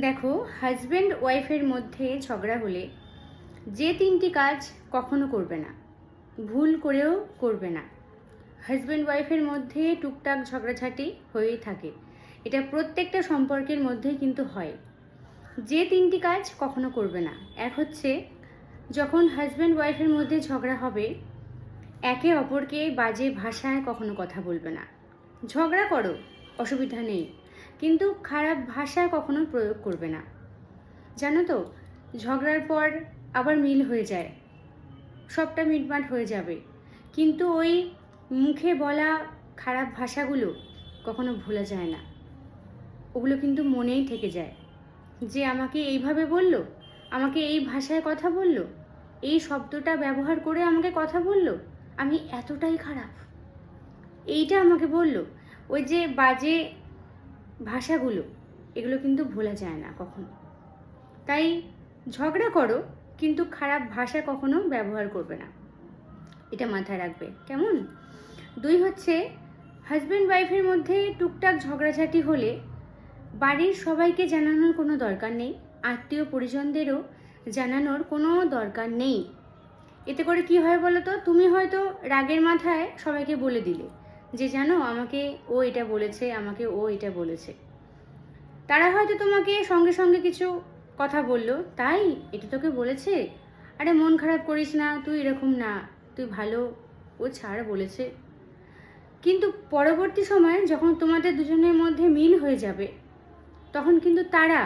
দেখো, হাজব্যান্ড ওয়াইফের মধ্যে ঝগড়া হলে যে তিনটি কাজ কখনো করবে না, ভুল করেও করবে না। হাজব্যান্ড ওয়াইফের মধ্যে টুকটাক ঝগড়াঝাটি হয়েই থাকে, এটা প্রত্যেকটা সম্পর্কের মধ্যেই কিন্তু হয়। যে তিনটি কাজ কখনো করবে না, এক হচ্ছে যখন হাজব্যান্ড ওয়াইফের মধ্যে ঝগড়া হবে, একে অপরকে বাজে ভাষায় কখনো কথা বলবে না। ঝগড়া করো, অসুবিধা নেই, কিন্তু খারাপ ভাষা কখনো প্রয়োগ করবে না। জানো তো, ঝগড়ার পর আবার মিল হয়ে যায়, সবটা মিটমাট হয়ে যাবে, কিন্তু ওই মুখে বলা খারাপ ভাষাগুলো কখনো ভোলা যায় না। ওগুলো কিন্তু মনেই থেকে যায়, যে আমাকে এইভাবে বলল, আমাকে এই ভাষায় কথা বলল, এই শব্দটা ব্যবহার করে আমাকে কথা বলল, আমি এতটাই খারাপ, এইটা আমাকে বলল। ওই যে বাজে ভাষাগুলো, এগুলো কিন্তু ভোলা যায় না কখনো। তাই ঝগড়া করো, কিন্তু খারাপ ভাষা কখনো ব্যবহার করবে না, এটা মাথায় রাখবে, কেমন? দুই হচ্ছে, হাজব্যান্ড ওয়াইফের মধ্যে টুকটাক ঝগড়াঝাটি হলে বাড়ির সবাইকে জানানোর কোনো দরকার নেই, আত্মীয় পরিজনদেরও জানানোর কোনো দরকার নেই। এতে করে কি হয় বলো তো, তুমি হয়তো রাগের মাথায় সবাইকে বলে দিলে যে জানো আমাকে ও এটা বলেছে, আমাকে ও এটা বলেছে। তারা হয়তো তোমাকে সঙ্গে সঙ্গে কিছু কথা বললো, তাই এটা তোকে বলেছে, আরে মন খারাপ করিস না, তুই এরকম না, তুই ভালো, ও ছাড় বলেছে। কিন্তু পরবর্তী সময়ে যখন তোমাদের দুজনের মধ্যে মিল হয়ে যাবে, তখন কিন্তু তারা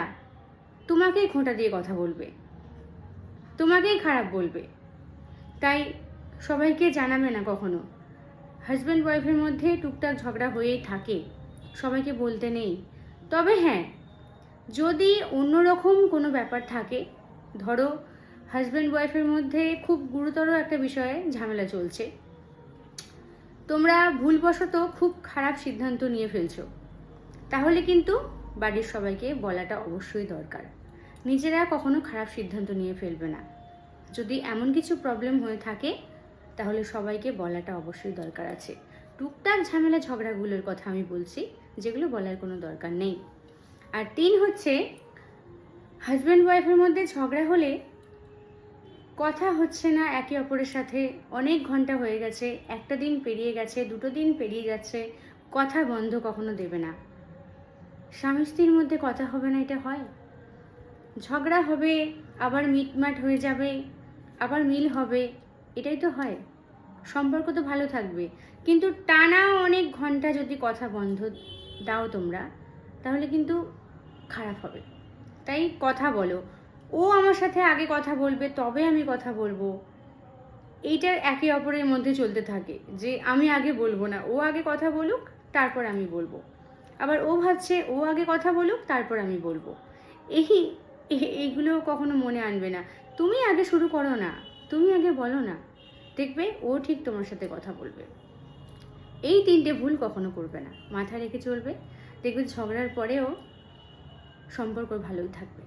তোমাকেই খোঁটা দিয়ে কথা বলবে, তোমাকেই খারাপ বলবে। তাই সবাইকে জানাবে না কখনো। হাজব্যান্ড ওয়াইফের মধ্যে টুকটাক ঝগড়া হয়েই থাকে, সবাইকে বলতে নেই। তবে হ্যাঁ, যদি অন্যরকম কোনো ব্যাপার থাকে, ধরো হাজব্যান্ড ওয়াইফের মধ্যে খুব গুরুতর একটা বিষয়ে ঝামেলা চলছে, তোমরা ভুলবশত খুব খারাপ সিদ্ধান্ত নিয়ে ফেলছো, তাহলে কিন্তু বাড়ির সবাইকে বলাটা অবশ্যই দরকার। নিজেরা কখনো খারাপ সিদ্ধান্ত নিয়ে ফেলবে না। যদি এমন কিছু প্রবলেম হয়ে থাকে, তাহলে সবাইকে বলাটা অবশ্যই দরকার আছে। টুকটাক ঝামেলা ঝগড়াগুলোর কথা আমি বলছি, যেগুলো বলার কোনো দরকার নেই। আর তিন হচ্ছে, হাজব্যান্ড ওয়াইফের মধ্যে ঝগড়া হলে কথা হচ্ছে না একে অপরের সাথে, অনেক ঘন্টা হয়ে গেছে, একটা দিন পেরিয়ে গেছে, দুটো দিন পেরিয়ে যাচ্ছে, কথা বন্ধ কখনো দেবে না। স্বামী স্ত্রীর মধ্যে কথা হবে না, এটা হয়? ঝগড়া হবে, আবার মিটমাট হয়ে যাবে, আবার মিল হবে, এটাই তো হয়। সম্পর্ক তো ভালো থাকবে, কিন্তু টানা অনেক ঘন্টা যদি কথা বন্ধ দাও তোমরা, তাহলে কিন্তু খারাপ হবে। তাই কথা বলো, ও আমার সাথে আগে কথা বলবে, তবে আমি কথা বলবো, এইটার একে অপরের মধ্যে চলতে থাকে, যে আমি আগে বলবো না, ও আগে কথা বলুক তারপর আমি বলবো। আবার ও ভাবছে ও আগে কথা বলুক তারপর আমি বলবো। এইগুলো কখনো মনে আনবে না। তুমি আগে শুরু করো না, তুমি আগে বলো না, দেখবে ও ঠিক তোমার সাথে কথা বলবে। এই তিনটে ভুল কখনো করবে না, মাথায় রেখে চলবে, দেখবে ঝগড়ার পরেও সম্পর্ক ভালোই থাকবে।